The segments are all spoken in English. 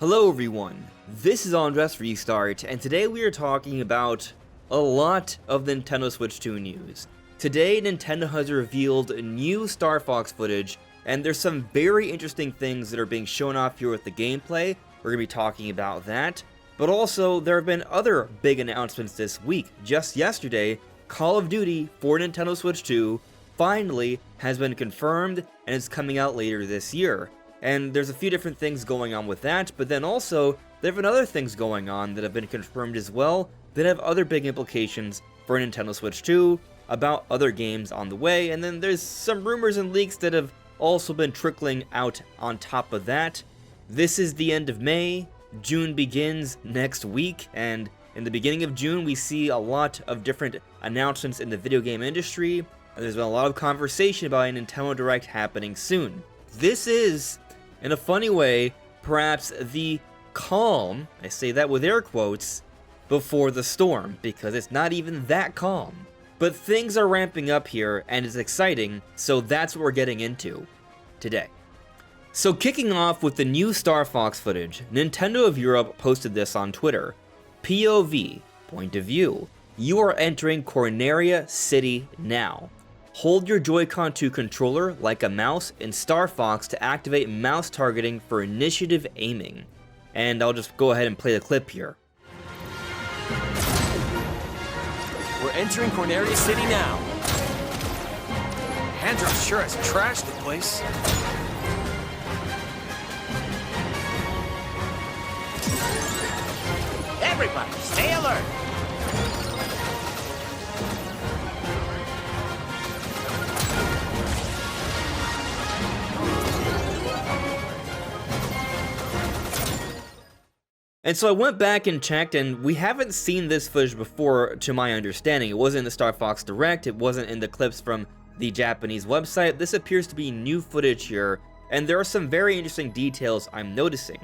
Hello everyone, this is AndresRestart, and today we are talking about a lot of Nintendo Switch 2 news. Today, Nintendo has revealed new Star Fox footage, and there's some very interesting things that are being shown off here with the gameplay. We're going to be talking about that, but also there have been other big announcements this week. Just yesterday, Call of Duty for Nintendo Switch 2 finally has been confirmed, and is coming out later this year. And there's a few different things going on with that, but then also, there have been other things going on that have been confirmed as well, that have other big implications for Nintendo Switch 2, about other games on the way, and then there's some rumors and leaks that have also been trickling out on top of that. This is the end of May, June begins next week, and in the beginning of June we see a lot of different announcements in the video game industry, and there's been a lot of conversation about a Nintendo Direct happening soon. This is, in a funny way, perhaps the calm, I say that with air quotes, before the storm, because it's not even that calm. But things are ramping up here, and it's exciting, so that's what we're getting into today. So kicking off with the new Star Fox footage, Nintendo of Europe posted this on Twitter. POV, point of view. You are entering Corneria City now. Hold your Joy-Con 2 controller like a mouse in Star Fox to activate mouse targeting for initiative aiming. And I'll just go ahead and play the clip here. We're entering Corneria City now. Andros sure has trashed the place. Everybody, stay alert! And so I went back and checked, and we haven't seen this footage before, to my understanding. It wasn't in the Star Fox Direct, it wasn't in the clips from the Japanese website. This appears to be new footage here, and there are some very interesting details I'm noticing.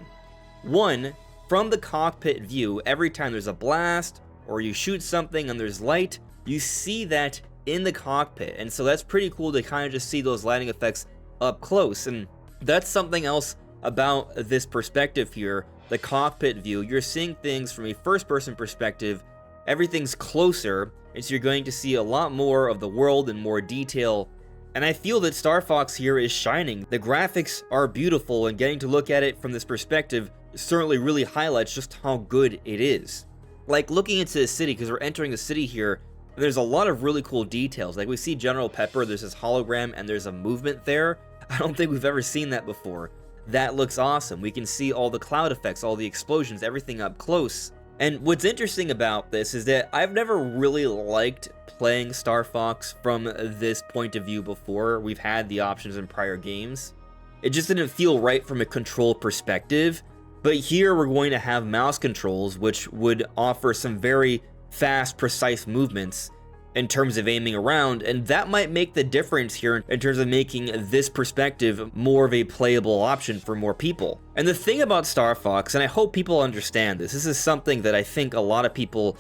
One, from the cockpit view, every time there's a blast, or you shoot something and there's light, you see that in the cockpit, and so that's pretty cool to kind of just see those lighting effects up close, and that's something else about this perspective here. The cockpit view, you're seeing things from a first-person perspective, everything's closer, and so you're going to see a lot more of the world in more detail, and I feel that Star Fox here is shining. The graphics are beautiful, and getting to look at it from this perspective certainly really highlights just how good it is. Like, looking into the city, because we're entering the city here, there's a lot of really cool details. Like, we see General Pepper, there's this hologram, and there's a movement there. I don't think we've ever seen that before. That looks awesome. We can see all the cloud effects, all the explosions, everything up close. And what's interesting about this is that I've never really liked playing Star Fox from this point of view before. We've had the options in prior games. It just didn't feel right from a control perspective. But here we're going to have mouse controls, which would offer some very fast, precise movements in terms of aiming around, and that might make the difference here in terms of making this perspective more of a playable option for more people. And the thing about Star Fox, and I hope people understand this is something that I think a lot of people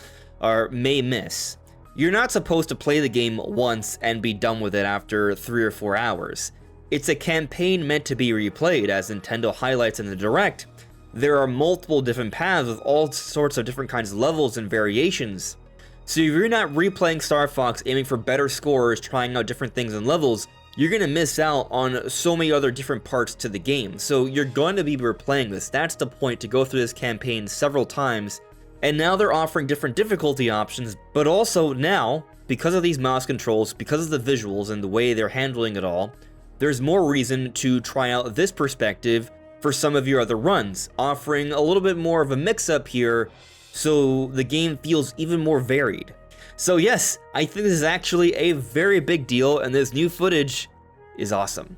may miss. You're not supposed to play the game once and be done with it after 3 or 4 hours. It's a campaign meant to be replayed, as Nintendo highlights in the Direct. There are multiple different paths with all sorts of different kinds of levels and variations. So if you're not replaying Star Fox, aiming for better scores, trying out different things and levels, you're going to miss out on so many other different parts to the game. So you're going to be replaying this. That's the point, to go through this campaign several times. And now they're offering different difficulty options, but also now, because of these mouse controls, because of the visuals and the way they're handling it all, there's more reason to try out this perspective for some of your other runs, offering a little bit more of a mix-up here, so the game feels even more varied. So yes, I think this is actually a very big deal, and this new footage is awesome.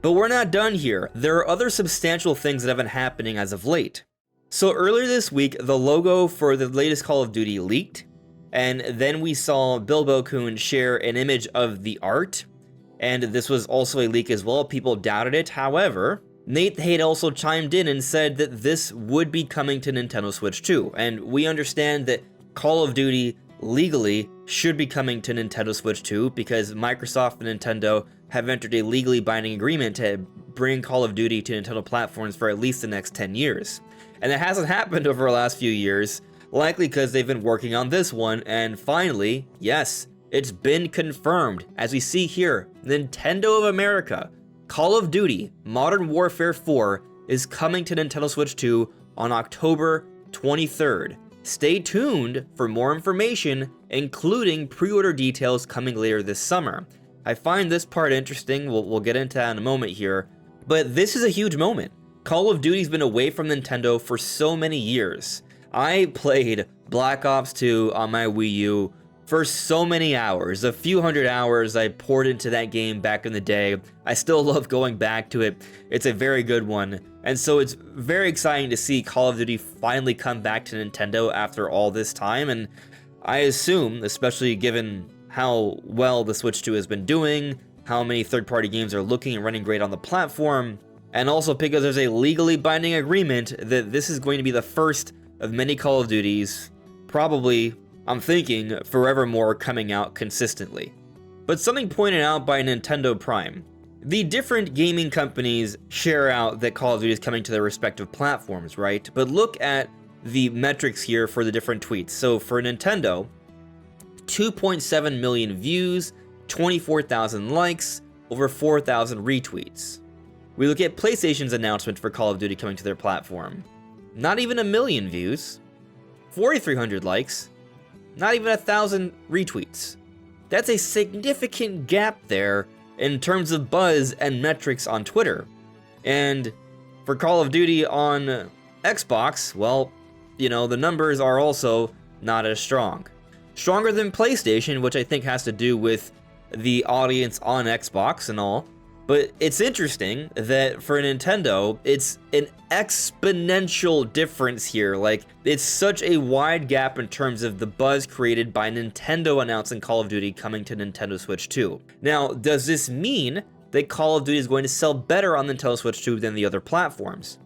But we're not done here. There are other substantial things that have been happening as of late. So earlier this week, the logo for the latest Call of Duty leaked, and then we saw Bilbo-kun share an image of the art, and this was also a leak as well. People doubted it. However, Nate Haight also chimed in and said that this would be coming to Nintendo Switch 2, and we understand that Call of Duty legally should be coming to Nintendo Switch 2 because Microsoft and Nintendo have entered a legally binding agreement to bring Call of Duty to Nintendo platforms for at least the next 10 years. And it hasn't happened over the last few years, likely because they've been working on this one, and finally, yes, it's been confirmed. As we see here, Nintendo of America, Call of Duty Modern Warfare 4 is coming to Nintendo Switch 2 on October 23rd. Stay tuned for more information, including pre-order details coming later this summer. I find this part interesting, we'll get into that in a moment here, but this is a huge moment. Call of Duty's been away from Nintendo for so many years. I played Black Ops 2 on my Wii U for so many hours, a few hundred hours I poured into that game back in the day. I still love going back to it. It's a very good one. And so it's very exciting to see Call of Duty finally come back to Nintendo after all this time. And I assume, especially given how well the Switch 2 has been doing, how many third-party games are looking and running great on the platform, and also because there's a legally binding agreement that this is going to be the first of many Call of Duties, probably, I'm thinking, forevermore coming out consistently. But something pointed out by Nintendo Prime. The different gaming companies share out that Call of Duty is coming to their respective platforms, right? But look at the metrics here for the different tweets. So for Nintendo, 2.7 million views, 24,000 likes, over 4,000 retweets. We look at PlayStation's announcement for Call of Duty coming to their platform. Not even 1 million views, 4,300 likes, not even 1,000 retweets. That's a significant gap there in terms of buzz and metrics on Twitter. And for Call of Duty on Xbox, well, you know, the numbers are also not as strong. Stronger than PlayStation, which I think has to do with the audience on Xbox and all. But it's interesting that for Nintendo, it's an exponential difference here. Like, it's such a wide gap in terms of the buzz created by Nintendo announcing Call of Duty coming to Nintendo Switch 2. Now, does this mean that Call of Duty is going to sell better on Nintendo Switch 2 than the other platforms?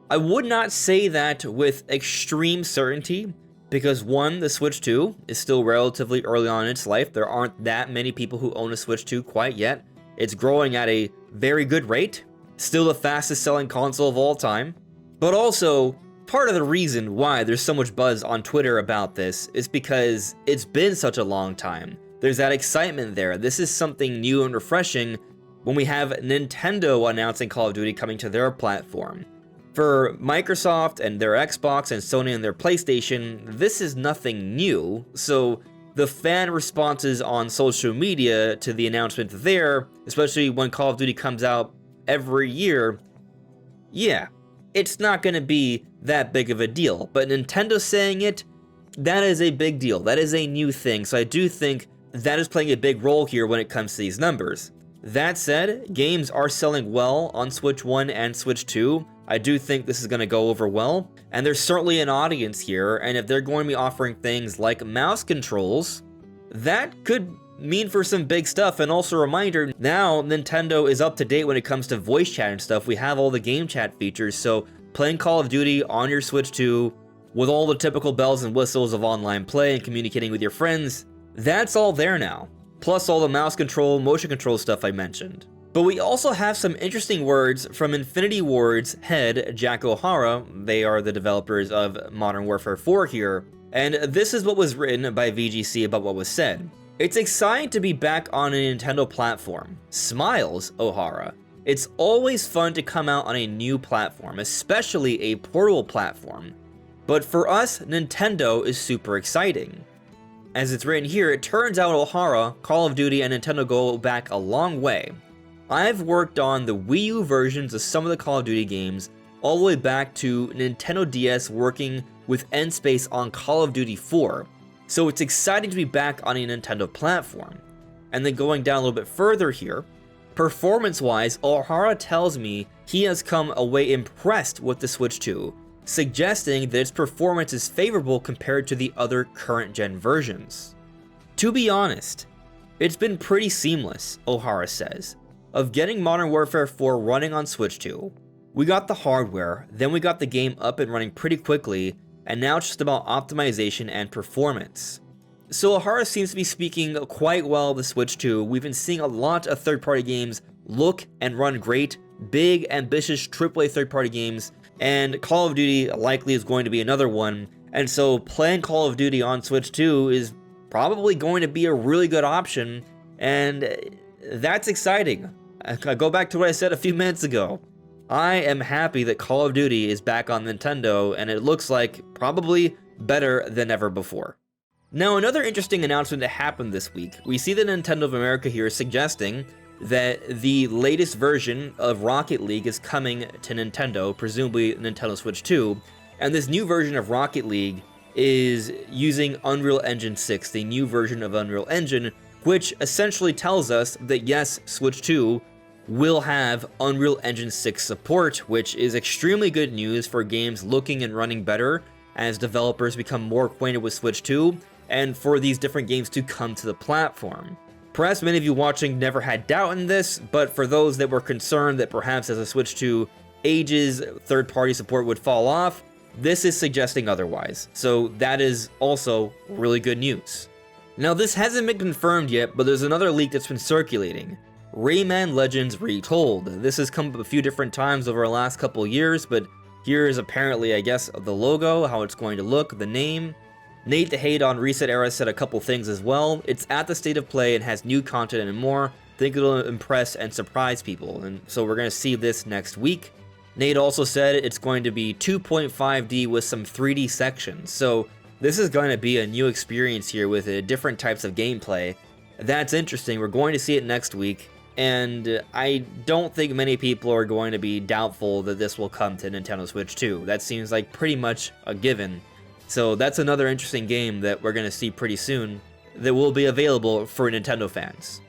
I would not say that with extreme certainty, because one, the Switch 2 is still relatively early on in its life. There aren't that many people who own a Switch 2 quite yet. It's growing at a very good rate, still the fastest selling console of all time. But also, part of the reason why there's so much buzz on Twitter about this is because it's been such a long time. There's that excitement there. This is something new and refreshing when we have Nintendo announcing Call of Duty coming to their platform. For Microsoft and their Xbox and Sony and their PlayStation, this is nothing new, so the fan responses on social media to the announcement there, especially when Call of Duty comes out every year, yeah, it's not going to be that big of a deal. But Nintendo saying it, that is a big deal. That is a new thing. So I do think that is playing a big role here when it comes to these numbers. That said, games are selling well on Switch 1 and Switch 2. I do think this is going to go over well, and there's certainly an audience here, and if they're going to be offering things like mouse controls, that could mean for some big stuff. And also a reminder, now Nintendo is up to date when it comes to voice chat and stuff. We have all the game chat features, so playing Call of Duty on your Switch 2 with all the typical bells and whistles of online play and communicating with your friends, that's all there now. Plus all the mouse control, motion control stuff I mentioned. But we also have some interesting words from Infinity Ward's head, Jack O'Hara. They are the developers of Modern Warfare 4 here. And this is what was written by VGC about what was said. It's exciting to be back on a Nintendo platform. Smiles, O'Hara. It's always fun to come out on a new platform, especially a portable platform. But for us, Nintendo is super exciting. As it's written here, it turns out O'Hara, Call of Duty, and Nintendo go back a long way. I've worked on the Wii U versions of some of the Call of Duty games, all the way back to Nintendo DS working with N-Space on Call of Duty 4, so it's exciting to be back on a Nintendo platform. And then going down a little bit further here, performance-wise, O'Hara tells me he has come away impressed with the Switch 2, suggesting that its performance is favorable compared to the other current-gen versions. To be honest, it's been pretty seamless, O'Hara says, of getting Modern Warfare 4 running on Switch 2. We got the hardware, then we got the game up and running pretty quickly, and now it's just about optimization and performance. So Ahara seems to be speaking quite well of the Switch 2. We've been seeing a lot of third-party games look and run great, big, ambitious AAA third-party games, and Call of Duty likely is going to be another one. And so playing Call of Duty on Switch 2 is probably going to be a really good option, and that's exciting. I go back to what I said a few minutes ago. I am happy that Call of Duty is back on Nintendo, and it looks like probably better than ever before. Now, another interesting announcement that happened this week. We see that Nintendo of America here suggesting that the latest version of Rocket League is coming to Nintendo, presumably Nintendo Switch 2, and this new version of Rocket League is using Unreal Engine 6, the new version of Unreal Engine, which essentially tells us that yes, Switch 2 will have Unreal Engine 6 support, which is extremely good news for games looking and running better as developers become more acquainted with Switch 2, and for these different games to come to the platform. Perhaps many of you watching never had doubt in this, but for those that were concerned that perhaps as a Switch 2 ages, third-party support would fall off, this is suggesting otherwise. So that is also really good news. Now, this hasn't been confirmed yet, but there's another leak that's been circulating. Rayman Legends Retold. This has come up a few different times over the last couple years, but here is apparently, I guess, the logo, how it's going to look, the name. Nate the Hate on Reset Era said a couple things as well. It's at the state of play and has new content and more. Think it'll impress and surprise people, and so we're going to see this next week. Nate also said it's going to be 2.5D with some 3D sections, so this is going to be a new experience here with different types of gameplay. That's interesting. We're going to see it next week, and I don't think many people are going to be doubtful that this will come to Nintendo Switch 2. That seems like pretty much a given. So that's another interesting game that we're going to see pretty soon that will be available for Nintendo fans.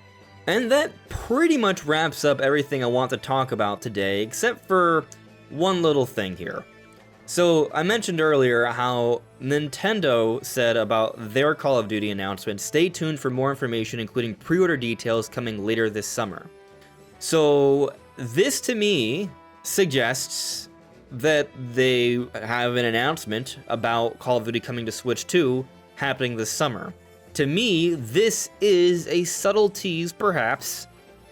And that pretty much wraps up everything I want to talk about today, except for one little thing here. So I mentioned earlier how Nintendo said about their Call of Duty announcement, stay tuned for more information including pre-order details coming later this summer. So this to me suggests that they have an announcement about Call of Duty coming to Switch 2 happening this summer. To me, this is a subtle tease, perhaps,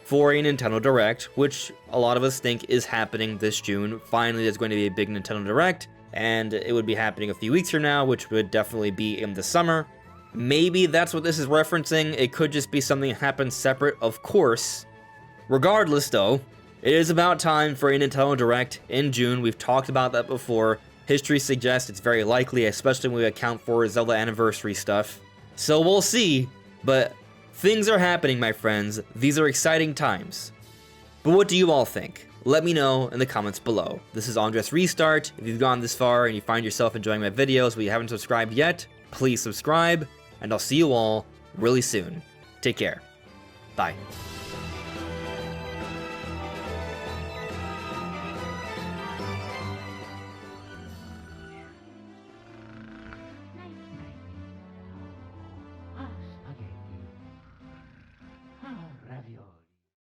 for a Nintendo Direct, which a lot of us think is happening this June. Finally, there's going to be a big Nintendo Direct, and it would be happening a few weeks from now, which would definitely be in the summer. Maybe that's what this is referencing. It could just be something that happens separate, of course. Regardless, though, it is about time for a Nintendo Direct in June. We've talked about that before. History suggests it's very likely, especially when we account for Zelda anniversary stuff. So we'll see, but things are happening, my friends. These are exciting times. But what do you all think? Let me know in the comments below. This is AndresRestart. If you've gone this far and you find yourself enjoying my videos but you haven't subscribed yet, please subscribe, and I'll see you all really soon. Take care. Bye.